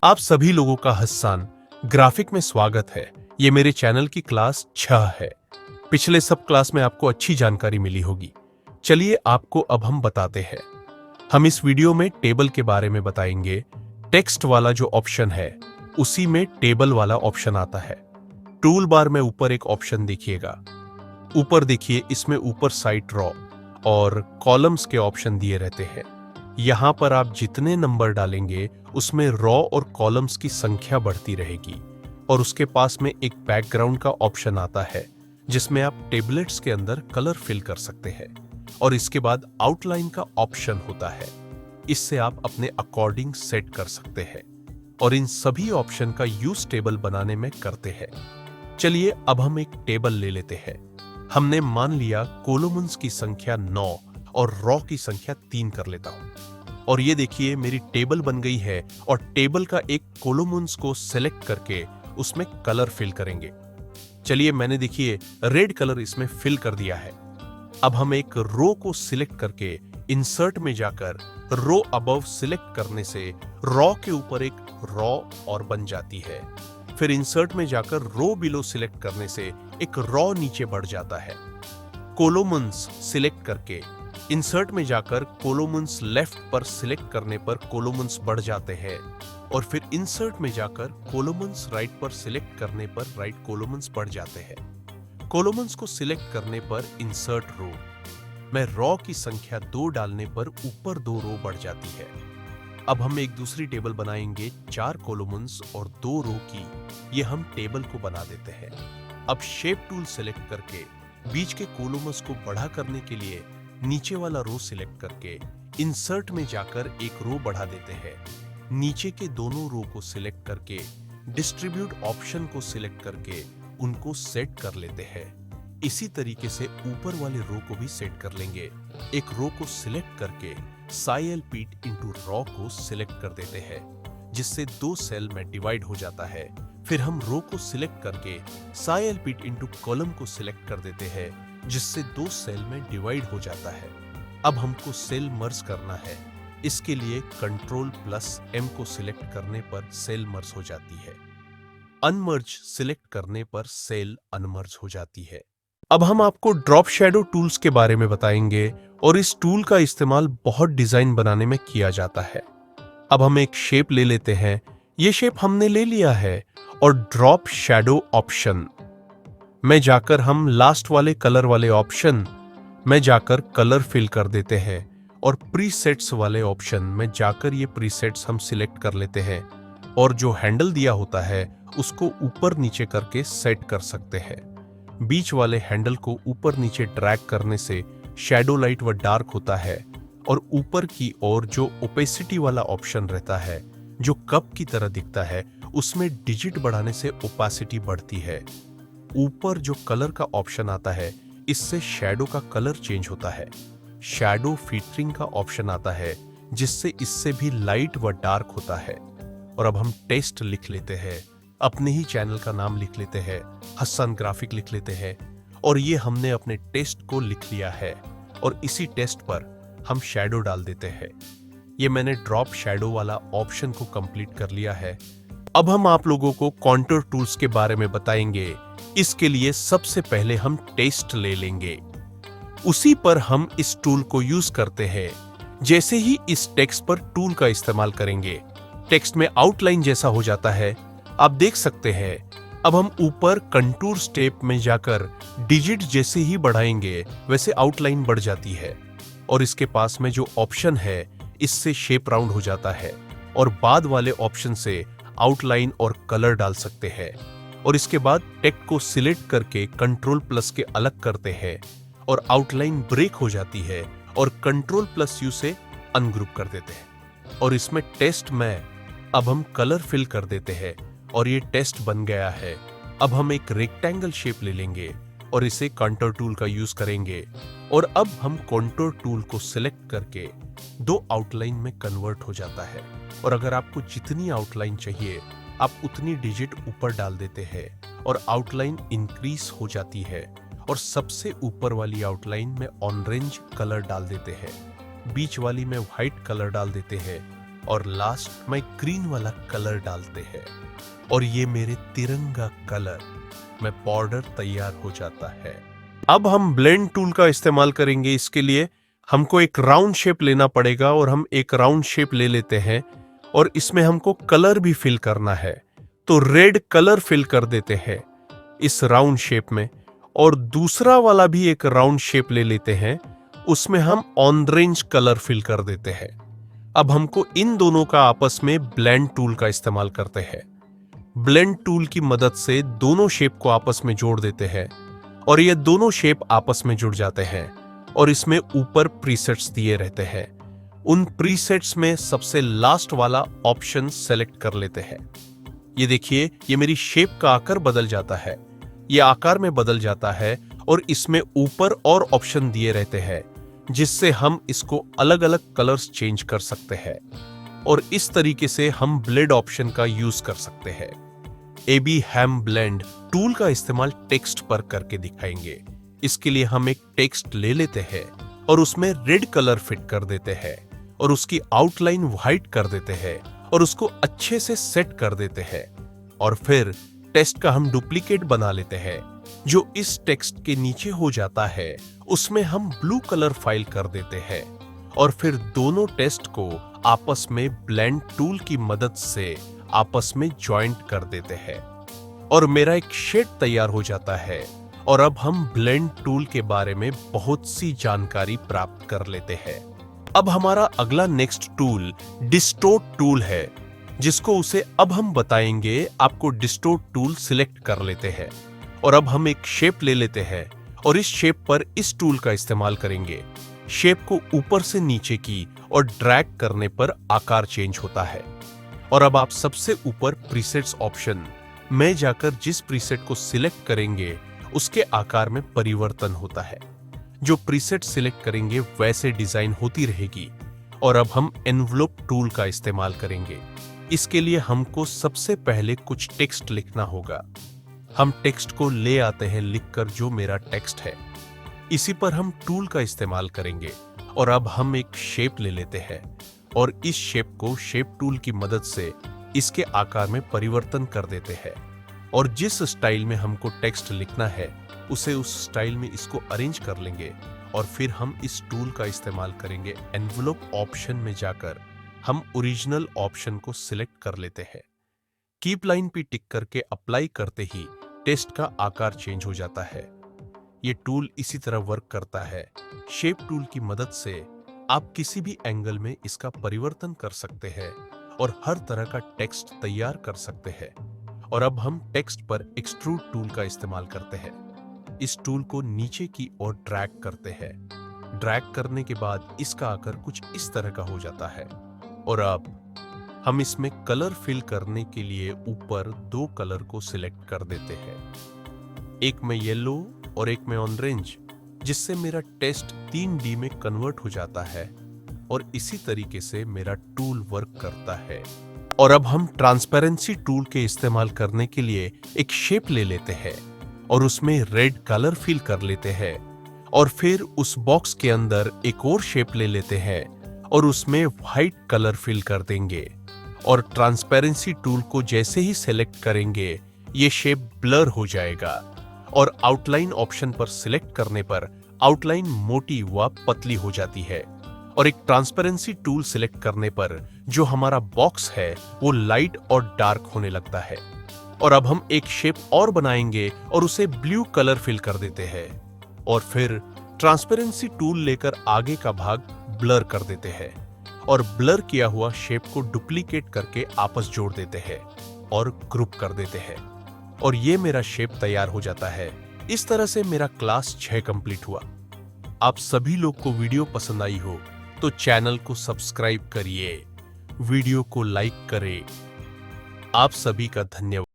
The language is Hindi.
आप सभी लोगों का हस्सान ग्राफिक में स्वागत है। ये मेरे चैनल की क्लास 6 है। पिछले सब क्लास में आपको अच्छी जानकारी मिली होगी। चलिए आपको अब हम बताते हैं। हम इस वीडियो में टेबल के बारे में बताएंगे। टेक्स्ट वाला जो ऑप्शन है उसी में टेबल वाला ऑप्शन आता है। टूल बार में ऊपर एक ऑप्शन देखिएगा। ऊपर देखिए, इसमें ऊपर साइड रॉ और कॉलम्स के ऑप्शन दिए रहते हैं। यहाँ पर आप जितने नंबर डालेंगे उसमें रॉ और कॉलम्स की संख्या बढ़ती रहेगी। और उसके पास में एक बैकग्राउंड का ऑप्शन आता है जिसमें आप टेबलेट्स के अंदर कलर फिल कर सकते हैं। और इसके बाद आउटलाइन का ऑप्शन होता है। इससे आप अपने अकॉर्डिंग सेट कर सकते हैं। और इन सभी ऑप्शन का यूज टेबल बनाने में करते हैं। चलिए अब हम एक टेबल ले लेते हैं। हमने मान लिया कॉलम्स की संख्या 9 और रॉ की संख्या 3 कर लेता हूं। और ये देखिए मेरी टेबल बन गई है। और टेबल का एक कॉलम्स को सिलेक्ट करके उसमें कलर फिल करेंगे। चलिए, मैंने देखिए रेड कलर इसमें फिल कर दिया है। अब हम एक रो को सिलेक्ट करके इंसर्ट में जाकर रो अबव सिलेक्ट करने से रॉ के ऊपर एक रॉ और बन जाती है। फिर इंसर्ट में जाकर रो बिलो सिलेक्ट करने से एक रॉ नीचे बढ़ जाता है। कॉलम्स सिलेक्ट करके इंसर्ट में जाकर कॉलम्स लेफ्ट पर सिलेक्ट करने पर कॉलम्स बढ़ जाते हैं। और फिर इंसर्ट में जाकर कॉलम्स राइट पर सिलेक्ट करने पर राइट कॉलम्स बढ़ जाते हैं। कॉलम्स को सिलेक्ट करने पर इंसर्ट रो में रॉ की संख्या 2 डालने पर ऊपर 2 रो बढ़ जाती है। अब हम एक दूसरी टेबल बनाएंगे 4 कॉलम्स और 2 रो की। ये हम टेबल को बना देते हैं। अब शेप टूल सिलेक्ट करके बीच के कॉलम्स को बड़ा करने के लिए नीचे वाला रो सिलेक्ट करके इंसर्ट में जाकर एक रो बढ़ा देते हैं। नीचे के दोनों रो को सिलेक्ट करके डिस्ट्रीब्यूट ऑप्शन को सिलेक्ट करके उनको सेट कर लेते हैं। इसी तरीके से ऊपर वाले रो को भी सेट कर लेंगे। एक रो को सिलेक्ट करके साई पीट इंटू रॉ को सिलेक्ट कर देते हैं, जिससे 2 सेल में डिवाइड हो जाता है। फिर हम रो को सिलेक्ट करके साई पीट इंटू कॉलम को सिलेक्ट कर देते हैं, जिससे 2 सेल में डिवाइड हो जाता है। अब हमको सेल मर्ज करना है। इसके लिए Ctrl+M को सिलेक्ट करने पर सेल मर्ज हो जाती है। अनमर्ज सिलेक्ट करने पर सेल अनमर्ज हो जाती है। अब हम आपको ड्रॉप शैडो टूल्स के बारे में बताएंगे। और इस टूल का इस्तेमाल बहुत डिजाइन बनाने में किया जाता है। अब हम एक शेप ले लेते हैं। ये शेप हमने ले लिया है। और ड्रॉप शैडो ऑप्शन में जाकर हम लास्ट वाले कलर वाले ऑप्शन में जाकर कलर फिल कर देते हैं। और प्रीसेट्स वाले ऑप्शन में जाकर ये प्रीसेट्स हम सिलेक्ट कर लेते हैं। और जो हैंडल दिया होता है उसको ऊपर नीचे करके सेट कर सकते हैं। बीच वाले हैंडल को ऊपर नीचे ड्रैग करने से शैडो लाइट व डार्क होता है। और ऊपर की ओर जो ओपेसिटी वाला ऑप्शन रहता है, जो कप की तरह दिखता है, उसमें डिजिट बढ़ाने से ओपेसिटी बढ़ती है। ऊपर जो कलर का ऑप्शन आता है, इससे शैडो का कलर चेंज होता है। शैडो फिल्टरिंग का ऑप्शन आता है, जिससे इससे भी लाइट व डार्क होता है। और अब हम टेस्ट लिख लेते हैं। अपने ही चैनल का नाम लिख लेते हैं, हसन ग्राफिक लिख लेते हैं। और ये हमने अपने टेस्ट को लिख लिया है। और इसी टेस्ट पर हम शैडो डाल देते हैं। ये मैंने ड्रॉप शैडो वाला ऑप्शन को कंप्लीट कर लिया है। अब हम आप लोगों को कॉन्टूर टूल्स के बारे में बताएंगे। इसके लिए सबसे पहले हम टेस्ट ले लेंगे। उसी पर हम इस टूल को यूज करते हैं। जैसे ही इस टेक्स्ट पर टूल का इस्तेमाल करेंगे, टेक्स्ट में आउटलाइन जैसा हो जाता है, आप देख सकते हैं। अब हम ऊपर कंटूर स्टेप में जाकर डिजिट जैसे ही बढ़ाएंगे वैसे आउटलाइन बढ़ जाती है। और इसके पास में जो ऑप्शन है, इससे शेप राउंड हो जाता है। और बाद वाले ऑप्शन से आउटलाइन और कलर डाल सकते हैं। और इसके बाद टेक्स्ट को सिलेक्ट करके Ctrl+ के अलग करते हैं और आउटलाइन ब्रेक हो जाती है। और Ctrl+U से अनग्रुप कर देते हैं। और इसमें टेस्ट में अब हम कलर फिल कर देते हैं। और ये टेस्ट बन गया है। अब हम एक रेक्टेंगल शेप ले लेंगे और इसे कंटूर टूल का यूज करेंगे। और अब हम कंटूर टूल को सिलेक्ट करके 2 आउटलाइन में कन्वर्ट हो जाता है। और अगर आपको जितनी आउटलाइन चाहिए, आप उतनी डिजिट ऊपर डाल देते हैं और आउटलाइन इंक्रीज हो जाती है। और सबसे ऊपर वाली आउटलाइन में ऑरेंज कलर डाल देते हैं, बीच वाली में व्हाइट कलर डाल देते हैं और लास्ट में ग्रीन वाला कलर डालते हैं और ये मेरे तिरंगा कलर में बॉर्डर तैयार हो जाता है। अब हम ब्लेंड टूल का इस्तेमाल करेंगे। इसके लिए हमको एक राउंड शेप लेना पड़ेगा और हम एक राउंड शेप ले लेते हैं और इसमें हमको कलर भी फिल करना है, तो रेड कलर फिल कर देते हैं इस राउंड शेप में। और दूसरा वाला भी एक राउंड शेप ले लेते हैं, उसमें हम ऑरेंज कलर फिल कर देते हैं। अब हमको इन दोनों का आपस में ब्लेंड टूल का इस्तेमाल करते हैं। ब्लेंड टूल की मदद से दोनों शेप को आपस में जोड़ देते हैं और ये दोनों शेप आपस में जुड़ जाते हैं और इसमें ऊपर प्रीसेट्स दिए रहते हैं। उन प्रीसेट्स में सबसे लास्ट वाला ऑप्शन सेलेक्ट कर लेते हैं। ये देखिए, ये मेरी शेप का आकार बदल जाता है, ये आकार में बदल जाता है और इसमें ऊपर और ऑप्शन दिए रहते हैं जिससे हम इसको अलग अलग कलर्स चेंज कर सकते हैं और इस तरीके से हम ब्लेंड ऑप्शन का यूज कर सकते हैं। AB हैम ब्लेंड टूल का इस्तेमाल टेक्स्ट पर करके दिखाएंगे। इसके लिए हम एक टेक्स्ट ले लेते हैं और उसमें रेड कलर फिट कर देते हैं और उसकी आउटलाइन व्हाइट कर देते हैं और उसको अच्छे से सेट कर देते हैं और फिर टेक्स्ट का हम डुप्लीकेट बना लेते हैं। जो इस टेक्स्ट के नीचे हो जाता है उसमें हम ब्लू कलर फाइल कर देते हैं और फिर दोनों टेक्स्ट को आपस में ब्लेंड टूल की मदद से आपस में ज्वाइंट कर देते हैं और मेरा एक शेड तैयार हो जाता है। और अब हम ब्लेंड टूल के बारे में बहुत सी जानकारी प्राप्त कर लेते हैं। अब हमारा अगला नेक्स्ट टूल डिस्टोर्ट टूल है, जिसको उसे अब हम बताएंगे। आपको डिस्टोर्ट टूल सिलेक्ट कर लेते हैं और अब हम एक शेप ले लेते हैं और इस शेप पर इस टूल का इस्तेमाल करेंगे। शेप को ऊपर से नीचे की और ड्रैग करने पर आकार चेंज होता है। और अब आप सबसे ऊपर प्रीसेट्स ऑप्शन में जाकर जिस प्रीसेट को सिलेक्ट करेंगे उसके आकार में परिवर्तन होता है। जो प्रीसेट सिलेक्ट करेंगे वैसे डिजाइन होती रहेगी। और अब हम एनवलप टूल का इस्तेमाल करेंगे। इसके लिए हमको सबसे पहले कुछ टेक्स्ट लिखना होगा। हम टेक्स्ट को ले आते हैं लिखकर, जो मेरा टेक्स्ट है इसी पर हम टूल का इस्तेमाल करेंगे। और अब हम एक शेप ले लेते हैं और इस शेप को शेप टूल की मदद से इसके आकार में परिवर्तन कर देते हैं और जिस स्टाइल में हमको टेक्स्ट लिखना है उसे उस स्टाइल में इसको अरेंज कर लेंगे। और फिर हम इस टूल का इस्तेमाल करेंगे। एनवलप ऑप्शन में जाकर हम ओरिजिनल ऑप्शन को सिलेक्ट कर लेते हैं। कीप लाइन पे टिक करके अप्लाई करते ही टेक्स्ट का आकार चेंज हो जाता है। ये टूल इसी तरह वर्क करता है। शेप टूल की मदद से आप किसी भी एंगल में इसका परिवर्तन कर सकते हैं और हर तरह का टेक्स्ट तैयार कर सकते हैं। और अब हम टेक्स्ट पर एक्सट्रूड टूल का इस्तेमाल करते हैं। इस टूल को नीचे की ओर ड्रैग करते हैं। ड्रैग करने के बाद इसका आकार कुछ इस तरह का हो जाता है। और अब हम इसमें कलर फिल करने के लिए ऊपर दो कलर को सिलेक्ट कर देते हैं, एक में येलो और एक में ऑरेंज, जिससे मेरा टेक्स्ट 3D में कन्वर्ट हो जाता है और इसी तरीके से मेरा टूल वर्क करता है। और अब हम ट्रांसपेरेंसी टूल के इस्तेमाल करने के लिए एक शेप ले लेते हैं और उसमें रेड कलर फिल कर लेते हैं और फिर उस बॉक्स के अंदर एक और शेप ले लेते हैं और उसमें व्हाइट कलर फिल कर देंगे। और ट्रांसपेरेंसी टूल को जैसे ही सेलेक्ट करेंगे ये शेप ब्लर हो जाएगा और आउटलाइन ऑप्शन पर सिलेक्ट करने पर आउटलाइन मोटी व पतली हो जाती है। और एक ट्रांसपेरेंसी टूल सिलेक्ट करने पर जो हमारा बॉक्स है वो लाइट और डार्क होने लगता है। और अब हम एक शेप और बनाएंगे और उसे ब्लू कलर फिल कर देते हैं और फिर ट्रांसपेरेंसी टूल लेकर आगे का भाग ब्लर कर देते हैं और ब्लर किया हुआ शेप को डुप्लीकेट करके आपस जोड़ देते हैं और ग्रुप कर देते हैं और ये मेरा शेप तैयार हो जाता है। इस तरह से मेरा क्लास 6 कंप्लीट हुआ। आप सभी लोग को वीडियो पसंद आई हो तो चैनल को सब्सक्राइब करिए, वीडियो को लाइक करें। आप सभी का धन्यवाद।